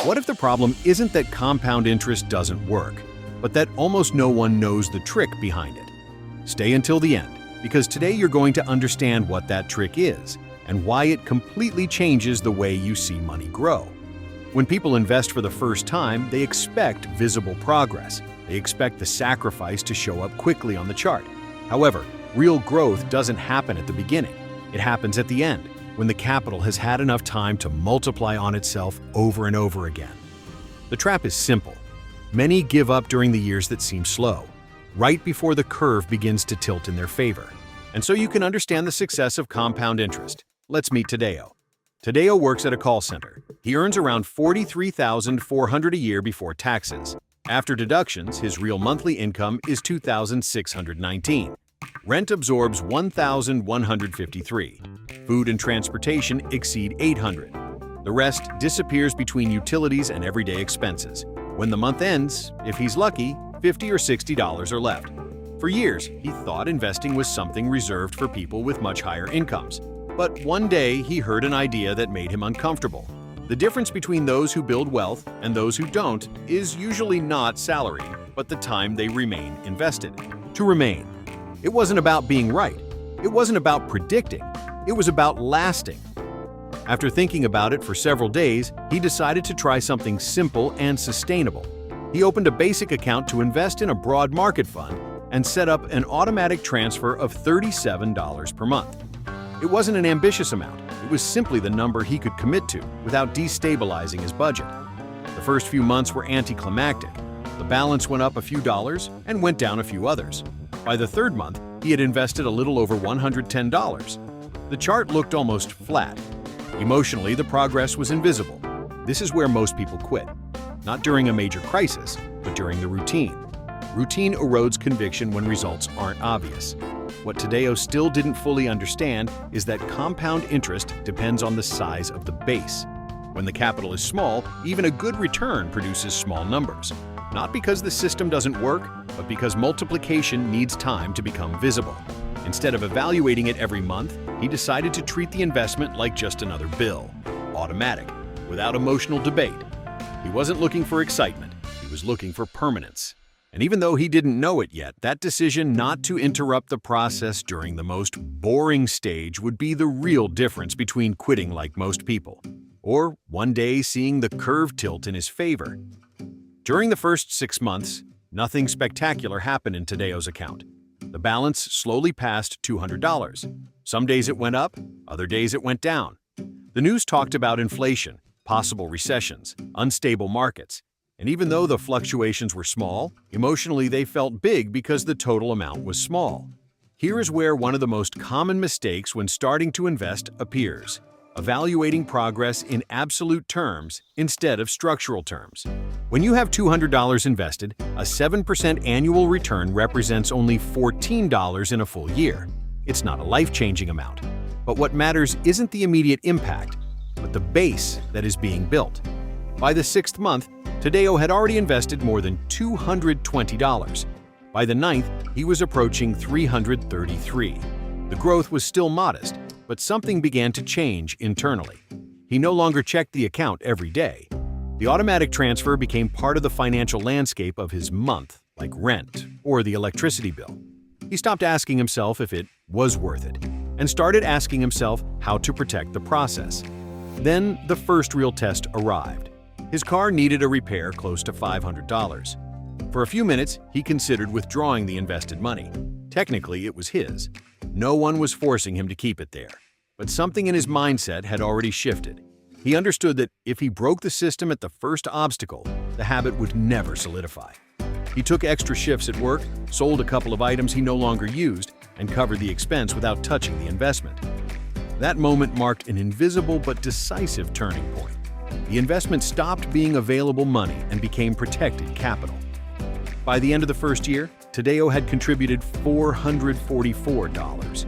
What if the problem isn't that compound interest doesn't work, but that almost no one knows the trick behind it? Stay until the end, because today you're going to understand what that trick is and why it completely changes the way you see money grow. When people invest for the first time, they expect visible progress. They expect the sacrifice to show up quickly on the chart. However, real growth doesn't happen at the beginning. It happens at the end, when the capital has had enough time to multiply on itself over and over again. The trap is simple. Many give up during the years that seem slow, right before the curve begins to tilt in their favor. And so you can understand the success of compound interest. Let's meet Tadeo. Tadeo works at a call center. He earns around $43,400 a year before taxes. After deductions, his real monthly income is $2,619. Rent absorbs $1,153. Food and transportation exceed $800. The rest disappears between utilities and everyday expenses. When the month ends, if he's lucky, $50 or $60 are left. For years, he thought investing was something reserved for people with much higher incomes. But one day, he heard an idea that made him uncomfortable. The difference between those who build wealth and those who don't is usually not salary, but the time they remain invested. To remain. It wasn't about being right. It wasn't about predicting. It was about lasting. After thinking about it for several days, he decided to try something simple and sustainable. He opened a basic account to invest in a broad market fund and set up an automatic transfer of $37 per month. It wasn't an ambitious amount. It was simply the number he could commit to without destabilizing his budget. The first few months were anticlimactic. The balance went up a few dollars and went down a few others. By the third month, he had invested a little over $110. The chart looked almost flat. Emotionally, the progress was invisible. This is where most people quit. Not during a major crisis, but during the routine. Routine erodes conviction when results aren't obvious. What Tadeo still didn't fully understand is that compound interest depends on the size of the base. When the capital is small, even a good return produces small numbers. Not because the system doesn't work, but because multiplication needs time to become visible. Instead of evaluating it every month, he decided to treat the investment like just another bill, automatic, without emotional debate. He wasn't looking for excitement, he was looking for permanence. And even though he didn't know it yet, that decision not to interrupt the process during the most boring stage would be the real difference between quitting like most people, or one day seeing the curve tilt in his favor. During the first 6 months, nothing spectacular happened in Tadeo's account. The balance slowly passed $200. Some days it went up, other days it went down. The news talked about inflation, possible recessions, unstable markets. And even though the fluctuations were small, emotionally they felt big because the total amount was small. Here is where one of the most common mistakes when starting to invest appears: evaluating progress in absolute terms instead of structural terms. When you have $200 invested, a 7% annual return represents only $14 in a full year. It's not a life-changing amount. But what matters isn't the immediate impact, but the base that is being built. By the 6th month, Tadeo had already invested more than $220. By the 9th, he was approaching $333. The growth was still modest, but something began to change internally. He no longer checked the account every day. The automatic transfer became part of the financial landscape of his month, like rent or the electricity bill. He stopped asking himself if it was worth it, and started asking himself how to protect the process. Then the first real test arrived. His car needed a repair close to $500. For a few minutes, he considered withdrawing the invested money. Technically, it was his. No one was forcing him to keep it there. But something in his mindset had already shifted. He understood that if he broke the system at the first obstacle, the habit would never solidify. He took extra shifts at work, sold a couple of items he no longer used, and covered the expense without touching the investment. That moment marked an invisible but decisive turning point. The investment stopped being available money and became protected capital. By the end of the first year, Tadeo had contributed $444.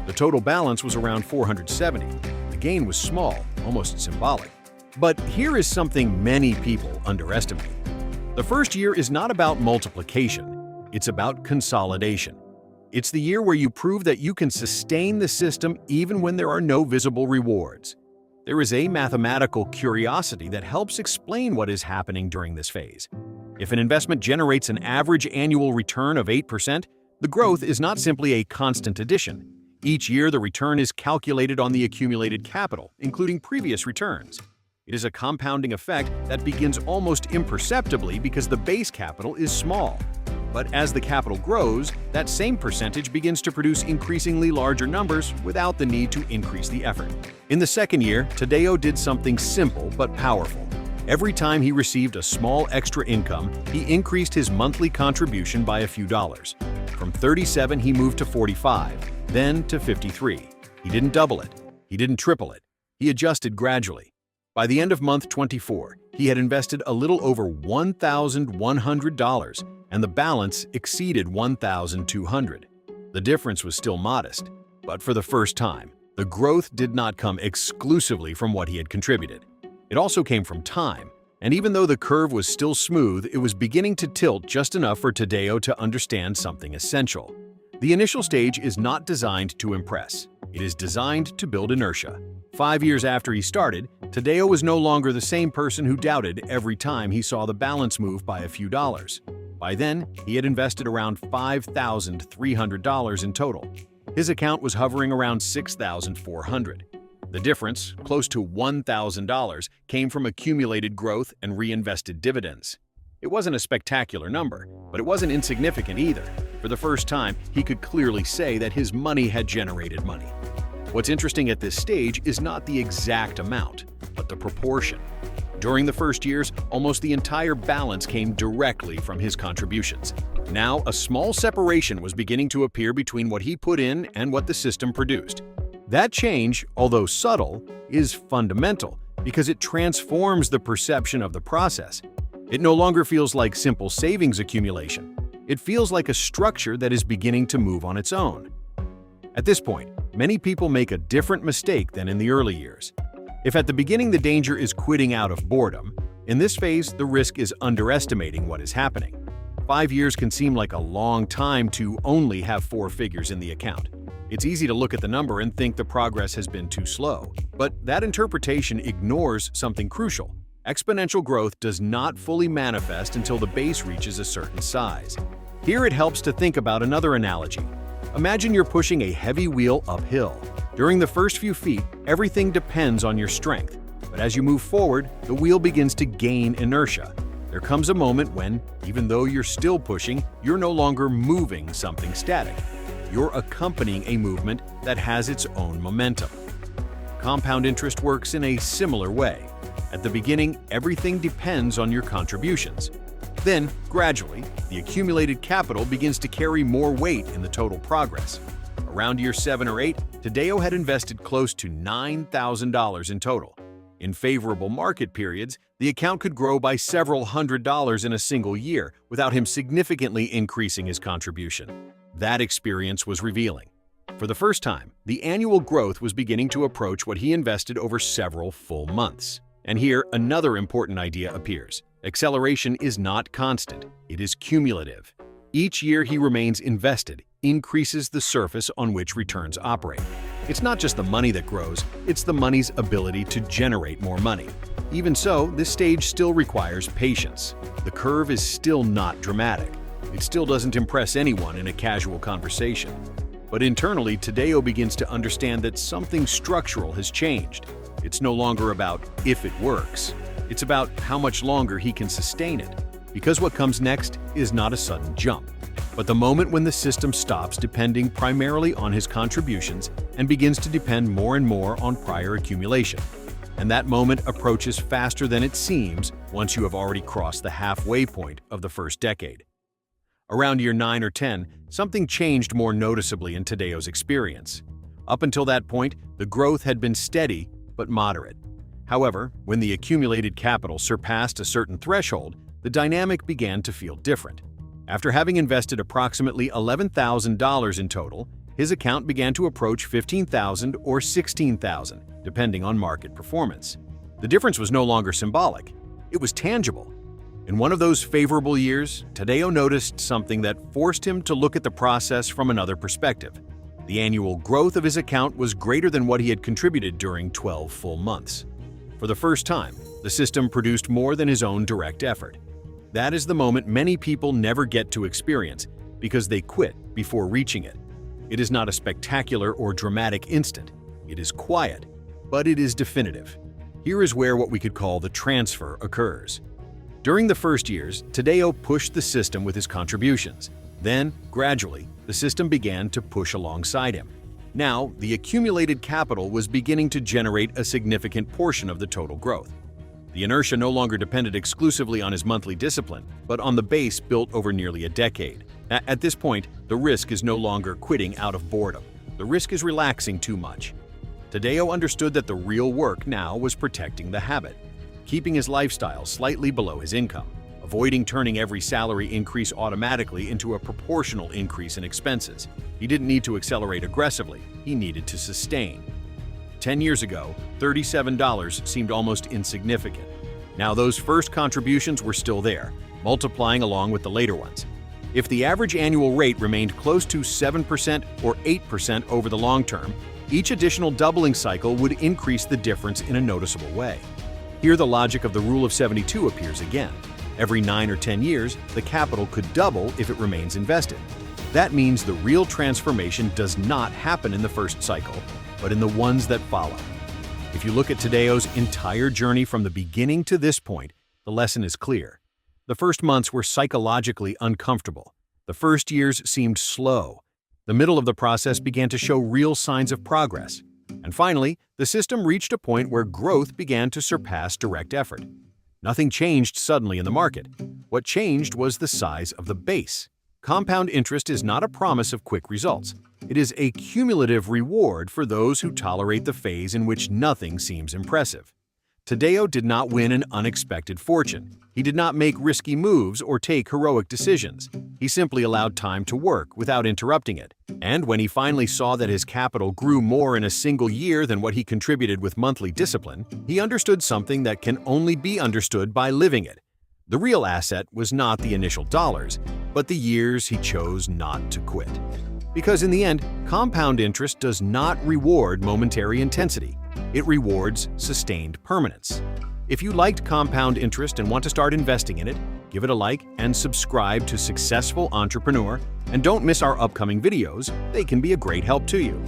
The total balance was around $470. The gain was small, almost symbolic. But here is something many people underestimate. The first year is not about multiplication, it's about consolidation. It's the year where you prove that you can sustain the system even when there are no visible rewards. There is a mathematical curiosity that helps explain what is happening during this phase. If an investment generates an average annual return of 8%, the growth is not simply a constant addition. Each year, the return is calculated on the accumulated capital, including previous returns. It is a compounding effect that begins almost imperceptibly because the base capital is small. But as the capital grows, that same percentage begins to produce increasingly larger numbers without the need to increase the effort. In the second year, Tadeo did something simple but powerful. Every time he received a small extra income, he increased his monthly contribution by a few dollars. From 37, he moved to 45, then to 53. He didn't double it. He didn't triple it. He adjusted gradually. By the end of month 24, he had invested a little over $1,100, and the balance exceeded $1,200. The difference was still modest, but for the first time, the growth did not come exclusively from what he had contributed. It also came from time, and even though the curve was still smooth, it was beginning to tilt just enough for Tadeo to understand something essential. The initial stage is not designed to impress. It is designed to build inertia. 5 years after he started, Tadeo was no longer the same person who doubted every time he saw the balance move by a few dollars. By then, he had invested around $5,300 in total. His account was hovering around $6,400. The difference, close to $1,000, came from accumulated growth and reinvested dividends. It wasn't a spectacular number, but it wasn't insignificant either. For the first time, he could clearly say that his money had generated money. What's interesting at this stage is not the exact amount, but the proportion. During the first years, almost the entire balance came directly from his contributions. Now, a small separation was beginning to appear between what he put in and what the system produced. That change, although subtle, is fundamental because it transforms the perception of the process. It no longer feels like simple savings accumulation. It feels like a structure that is beginning to move on its own. At this point, many people make a different mistake than in the early years. If at the beginning the danger is quitting out of boredom, in this phase the risk is underestimating what is happening. 5 years can seem like a long time to only have 4 figures in the account. It's easy to look at the number and think the progress has been too slow, but that interpretation ignores something crucial. Exponential growth does not fully manifest until the base reaches a certain size. Here it helps to think about another analogy. Imagine you're pushing a heavy wheel uphill. During the first few feet, everything depends on your strength, but as you move forward, the wheel begins to gain inertia. There comes a moment when, even though you're still pushing, you're no longer moving something static. You're accompanying a movement that has its own momentum. Compound interest works in a similar way. At the beginning, everything depends on your contributions. Then, gradually, the accumulated capital begins to carry more weight in the total progress. Around year 7 or 8, Tadeo had invested close to $9,000 in total. In favorable market periods, the account could grow by several $100s in a single year without him significantly increasing his contribution. That experience was revealing. For the first time, the annual growth was beginning to approach what he invested over several full months. And here, another important idea appears. Acceleration is not constant, it is cumulative. Each year he remains invested increases the surface on which returns operate. It's not just the money that grows, it's the money's ability to generate more money. Even so, this stage still requires patience. The curve is still not dramatic. It still doesn't impress anyone in a casual conversation. But internally, Tadeo begins to understand that something structural has changed. It's no longer about if it works. It's about how much longer he can sustain it. Because what comes next is not a sudden jump, but the moment when the system stops depending primarily on his contributions and begins to depend more and more on prior accumulation. And that moment approaches faster than it seems once you have already crossed the halfway point of the first decade. Around year 9 or 10, something changed more noticeably in Tadeo's experience. Up until that point, the growth had been steady but moderate. However, when the accumulated capital surpassed a certain threshold, the dynamic began to feel different. After having invested approximately $11,000 in total, his account began to approach $15,000 or $16,000, depending on market performance. The difference was no longer symbolic, it was tangible. In one of those favorable years, Tadeo noticed something that forced him to look at the process from another perspective. The annual growth of his account was greater than what he had contributed during 12 full months. For the first time, the system produced more than his own direct effort. That is the moment many people never get to experience because they quit before reaching it. It is not a spectacular or dramatic instant. It is quiet, but it is definitive. Here is where what we could call the transfer occurs. During the first years, Tadeo pushed the system with his contributions. Then, gradually, the system began to push alongside him. Now, the accumulated capital was beginning to generate a significant portion of the total growth. The inertia no longer depended exclusively on his monthly discipline, but on the base built over nearly a decade. At this point, the risk is no longer quitting out of boredom. The risk is relaxing too much. Tadeo understood that the real work now was protecting the habit, keeping his lifestyle slightly below his income, avoiding turning every salary increase automatically into a proportional increase in expenses. He didn't need to accelerate aggressively, he needed to sustain. 10 years ago, $37 seemed almost insignificant. Now those first contributions were still there, multiplying along with the later ones. If the average annual rate remained close to 7% or 8% over the long term, each additional doubling cycle would increase the difference in a noticeable way. Here the logic of the Rule of 72 appears again. Every 9 or 10 years, the capital could double if it remains invested. That means the real transformation does not happen in the first cycle, but in the ones that follow. If you look at Tadeo's entire journey from the beginning to this point, the lesson is clear. The first months were psychologically uncomfortable. The first years seemed slow. The middle of the process began to show real signs of progress. And finally, the system reached a point where growth began to surpass direct effort. Nothing changed suddenly in the market. What changed was the size of the base. Compound interest is not a promise of quick results. It is a cumulative reward for those who tolerate the phase in which nothing seems impressive. Tadeo did not win an unexpected fortune. He did not make risky moves or take heroic decisions. He simply allowed time to work without interrupting it. And when he finally saw that his capital grew more in a single year than what he contributed with monthly discipline, he understood something that can only be understood by living it. The real asset was not the initial dollars, but the years he chose not to quit. Because in the end, compound interest does not reward momentary intensity. It rewards sustained permanence. If you liked compound interest and want to start investing in it, give it a like and subscribe to Successful Entrepreneur. And don't miss our upcoming videos, they can be a great help to you.